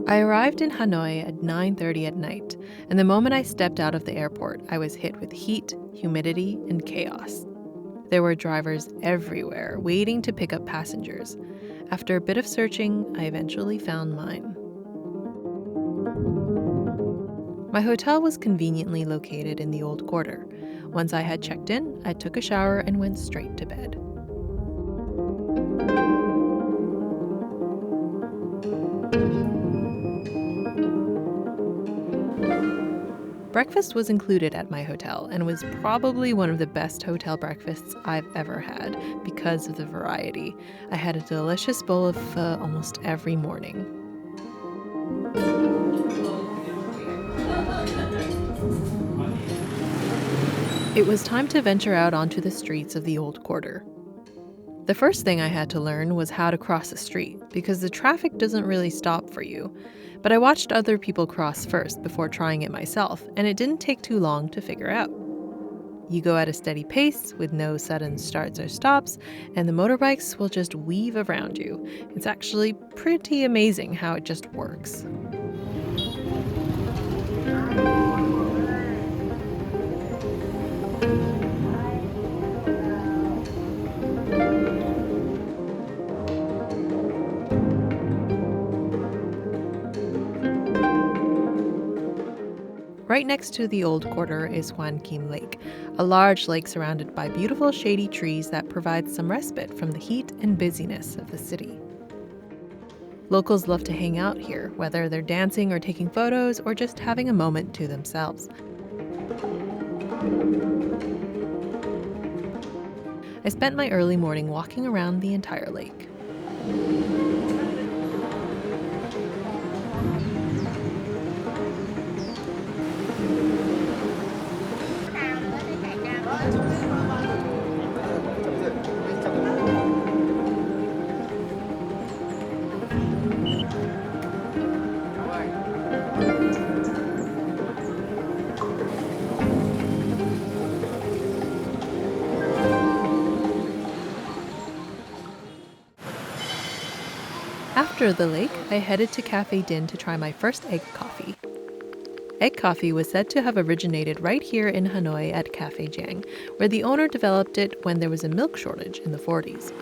I arrived in Hanoi at 9:30 at night, and the moment I stepped out of the airport, I was hit with heat, humidity, and chaos. There were drivers everywhere, waiting to pick up passengers. After a bit of searching, I eventually found mine. My hotel was conveniently located in the Old Quarter. Once I had checked in, I took a shower and went straight to bed. Breakfast was included at my hotel and was probably one of the best hotel breakfasts I've ever had because of the variety. I had a delicious bowl of pho almost every morning. It was time to venture out onto the streets of the Old Quarter. The first thing I had to learn was how to cross a street, because the traffic doesn't really stop for you. But I watched other people cross first before trying it myself, and it didn't take too long to figure out. You go at a steady pace with no sudden starts or stops, and the motorbikes will just weave around you. It's actually pretty amazing how it just works. Right next to the Old Quarter is Kiem Lake, a large lake surrounded by beautiful shady trees that provide some respite from the heat and busyness of the city. Locals love to hang out here, whether they're dancing or taking photos or just having a moment to themselves. I spent my early morning walking around the entire lake. After the lake, I headed to Cafe Dinh to try my first egg coffee. Egg coffee was said to have originated right here in Hanoi at Cafe Giang, where the owner developed it when there was a milk shortage in the 40s.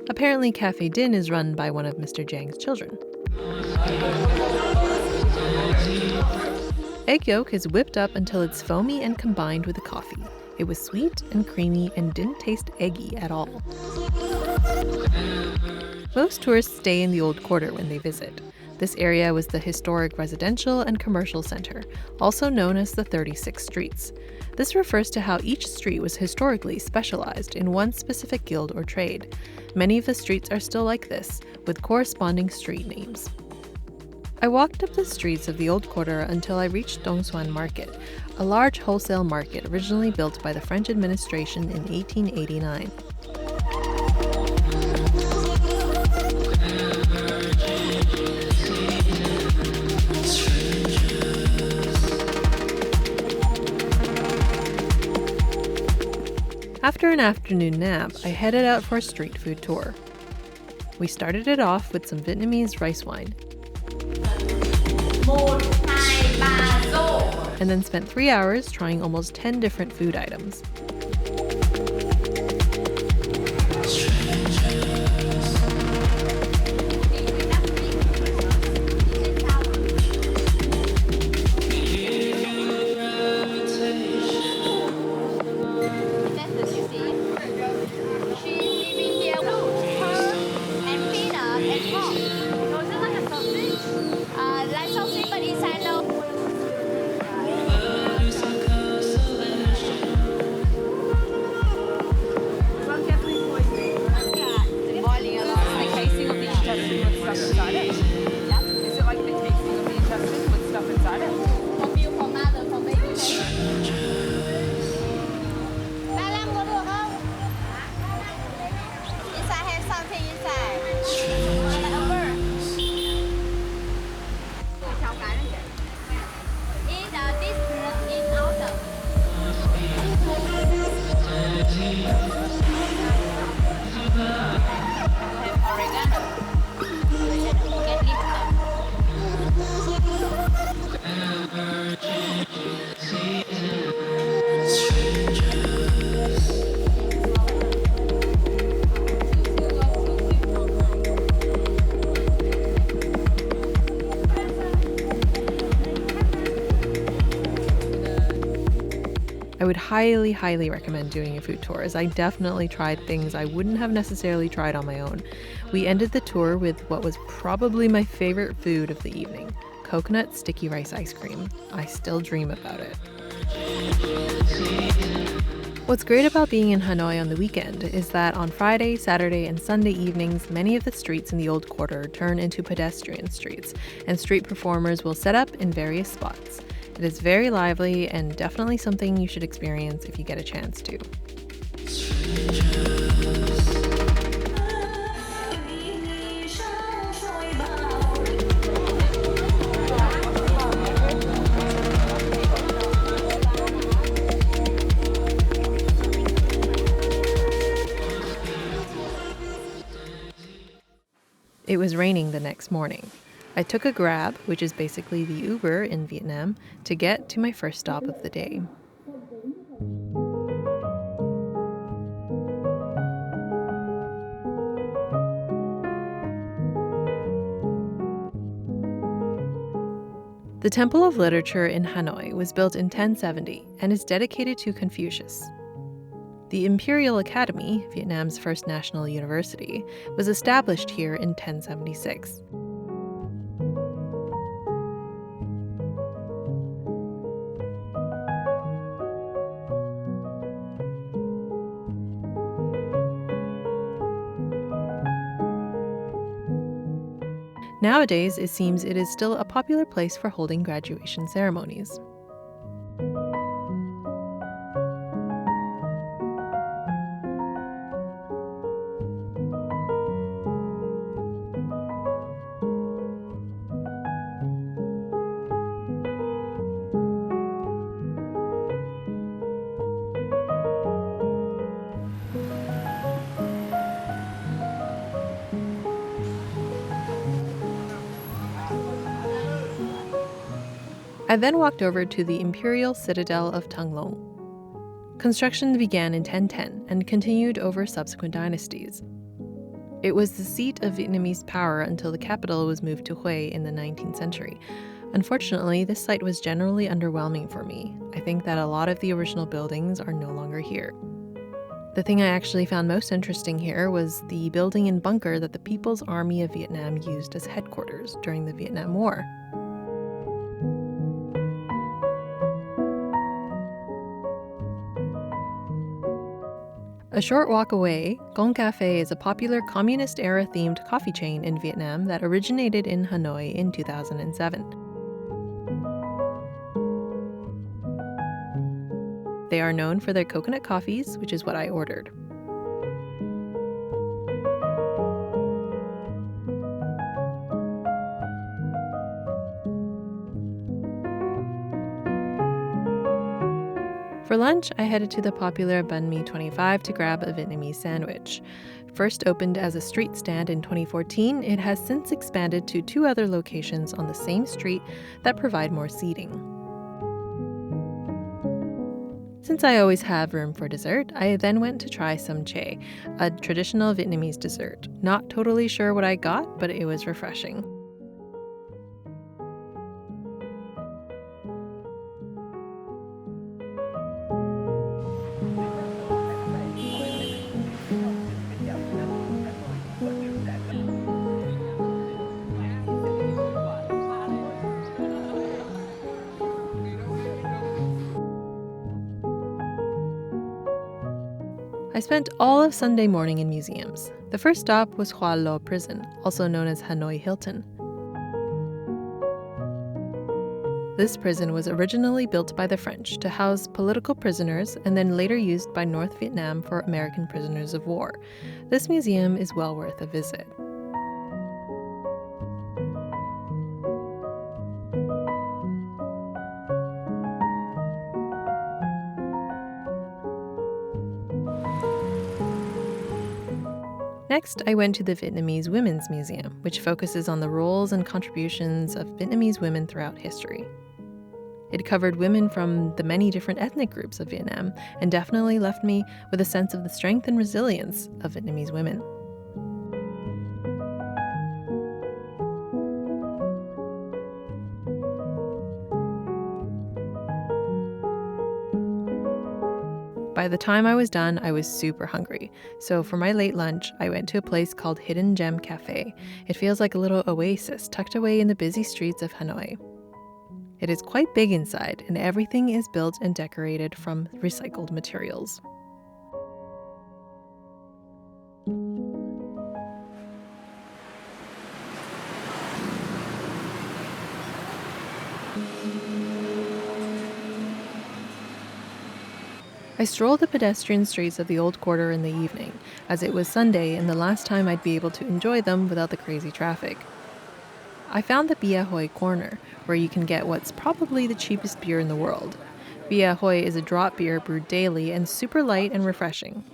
Apparently, Cafe Dinh is run by one of Mr. Jiang's children. Egg yolk is whipped up until it's foamy and combined with the coffee. It was sweet and creamy and didn't taste eggy at all. Most tourists stay in the Old Quarter when they visit. This area was the historic residential and commercial center, also known as the 36 Streets. This refers to how each street was historically specialized in one specific guild or trade. Many of the streets are still like this, with corresponding street names. I walked up the streets of the Old Quarter until I reached Xuan Market, a large wholesale market originally built by the French administration in 1889. After an afternoon nap, I headed out for a street food tour. We started it off with some Vietnamese rice wine, and then spent 3 hours trying almost 10 different food items. I would highly, highly recommend doing a food tour, as I definitely tried things I wouldn't have necessarily tried on my own. We ended the tour with what was probably my favorite food of the evening: coconut sticky rice ice cream. I still dream about it. What's great about being in Hanoi on the weekend is that on Friday, Saturday, and Sunday evenings, many of the streets in the Old Quarter turn into pedestrian streets, and street performers will set up in various spots. It is very lively and definitely something you should experience if you get a chance to. It was raining the next morning. I took a Grab, which is basically the Uber in Vietnam, to get to my first stop of the day. The Temple of Literature in Hanoi was built in 1070 and is dedicated to Confucius. The Imperial Academy, Vietnam's first national university, was established here in 1076. Nowadays, it seems it is still a popular place for holding graduation ceremonies. I then walked over to the Imperial Citadel of Thang. Construction began in 1010 and continued over subsequent dynasties. It was the seat of Vietnamese power until the capital was moved to Hue in the 19th century. Unfortunately, this site was generally underwhelming for me. I think that a lot of the original buildings are no longer here. The thing I actually found most interesting here was the building and bunker that the People's Army of Vietnam used as headquarters during the Vietnam War. A short walk away, Cong Caphe is a popular communist-era themed coffee chain in Vietnam that originated in Hanoi in 2007. They are known for their coconut coffees, which is what I ordered. For lunch, I headed to the popular Banh 25 to grab a Vietnamese sandwich. First opened as a street stand in 2014, it has since expanded to 2 other locations on the same street that provide more seating. Since I always have room for dessert, I then went to try some chai, a traditional Vietnamese dessert. Not totally sure what I got, but it was refreshing. I spent all of Sunday morning in museums. The first stop was Hoa Lo Prison, also known as Hanoi Hilton. This prison was originally built by the French to house political prisoners and then later used by North Vietnam for American prisoners of war. This museum is well worth a visit. Next, I went to the Vietnamese Women's Museum, which focuses on the roles and contributions of Vietnamese women throughout history. It covered women from the many different ethnic groups of Vietnam and definitely left me with a sense of the strength and resilience of Vietnamese women. By the time I was done, I was super hungry. So for my late lunch, I went to a place called Hidden Gem Cafe. It feels like a little oasis tucked away in the busy streets of Hanoi. It is quite big inside, and everything is built and decorated from recycled materials. I strolled the pedestrian streets of the old quarter in the evening, as it was Sunday and the last time I'd be able to enjoy them without the crazy traffic. I found the Bia Hoi corner, where you can get what's probably the cheapest beer in the world. Bia Hoi is a draught beer brewed daily and super light and refreshing.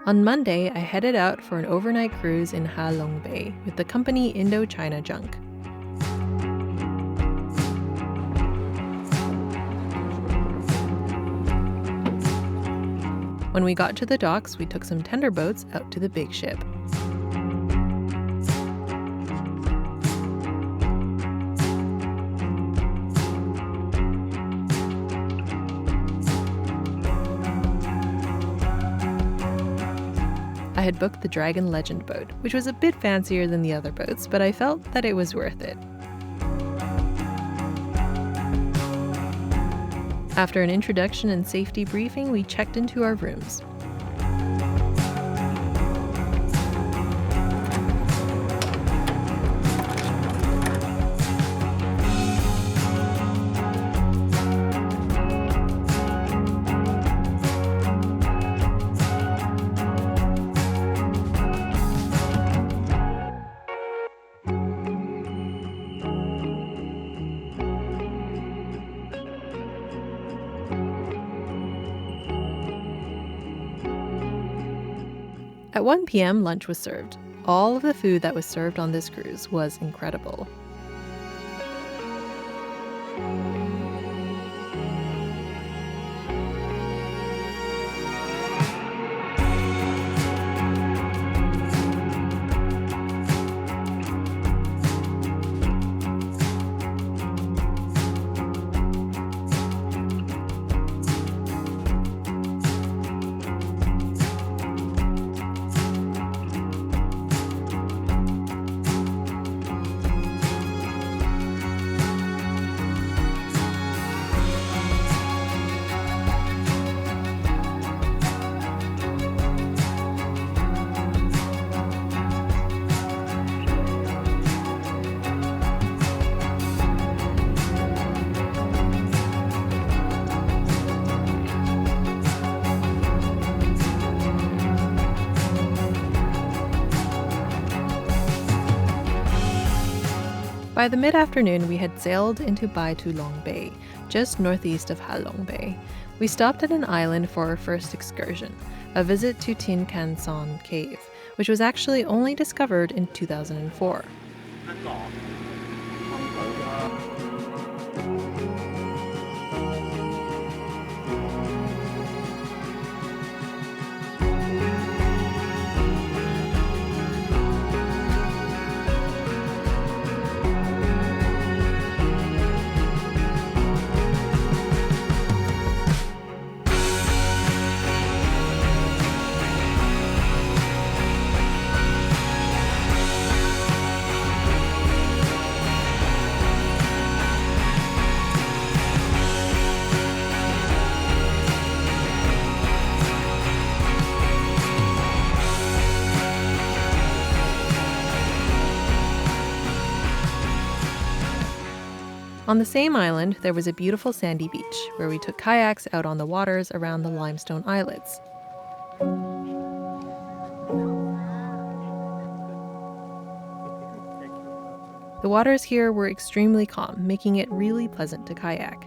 On Monday, I headed out for an overnight cruise in Ha Long Bay with the company Indochina Junk. When we got to the docks, we took some tender boats out to the big ship. I had booked the Dragon Legend boat, which was a bit fancier than the other boats, but I felt that it was worth it. After an introduction and safety briefing, we checked into our rooms. At 1 p.m., lunch was served. All of the food that was served on this cruise was incredible. By the mid-afternoon, we had sailed into Bai Tu Long Bay, just northeast of Ha Long Bay. We stopped at an island for our first excursion, a visit to Tin Can Son Cave, which was actually only discovered in 2004. On the same island, there was a beautiful sandy beach, where we took kayaks out on the waters around the limestone islets. The waters here were extremely calm, making it really pleasant to kayak.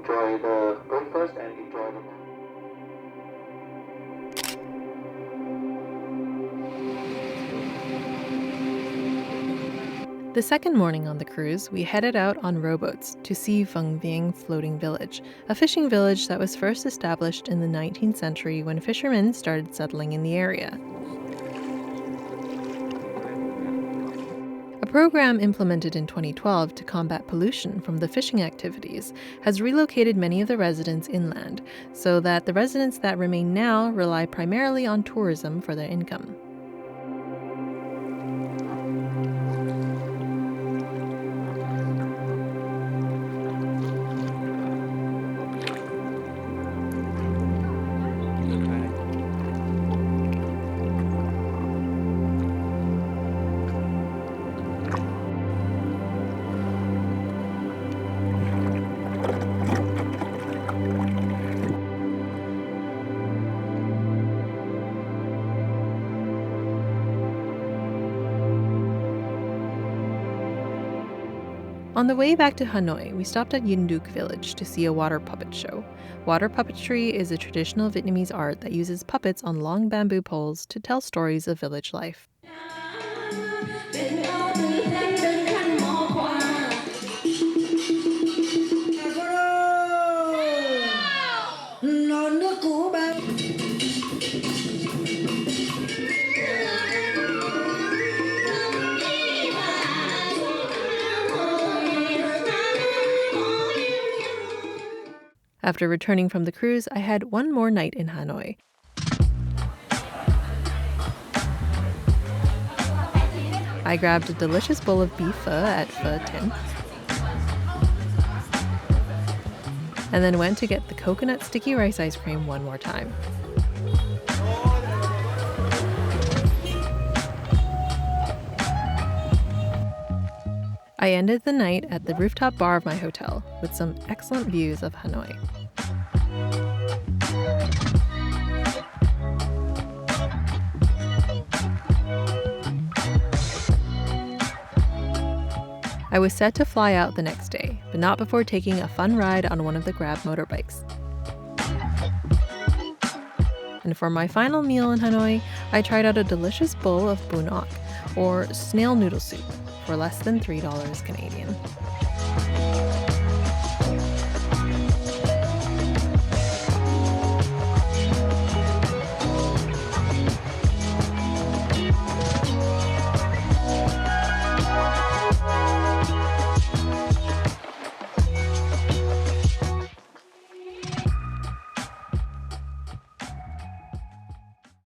Enjoy the breakfast and enjoy the The second morning on the cruise, we headed out on rowboats to see Vung Vieng Floating Village, a fishing village that was first established in the 19th century when fishermen started settling in the area. A program implemented in 2012 to combat pollution from the fishing activities has relocated many of the residents inland, so that the residents that remain now rely primarily on tourism for their income. On the way back to Hanoi, we stopped at Yen Duc village to see a water puppet show. Water puppetry is a traditional Vietnamese art that uses puppets on long bamboo poles to tell stories of village life. After returning from the cruise, I had one more night in Hanoi. I grabbed a delicious bowl of beef pho at Pho Tin, and then went to get the coconut sticky rice ice cream one more time. I ended the night at the rooftop bar of my hotel with some excellent views of Hanoi. I was set to fly out the next day, but not before taking a fun ride on one of the Grab motorbikes. And for my final meal in Hanoi, I tried out a delicious bowl of bun ok, or snail noodle soup, for less than $3 Canadian.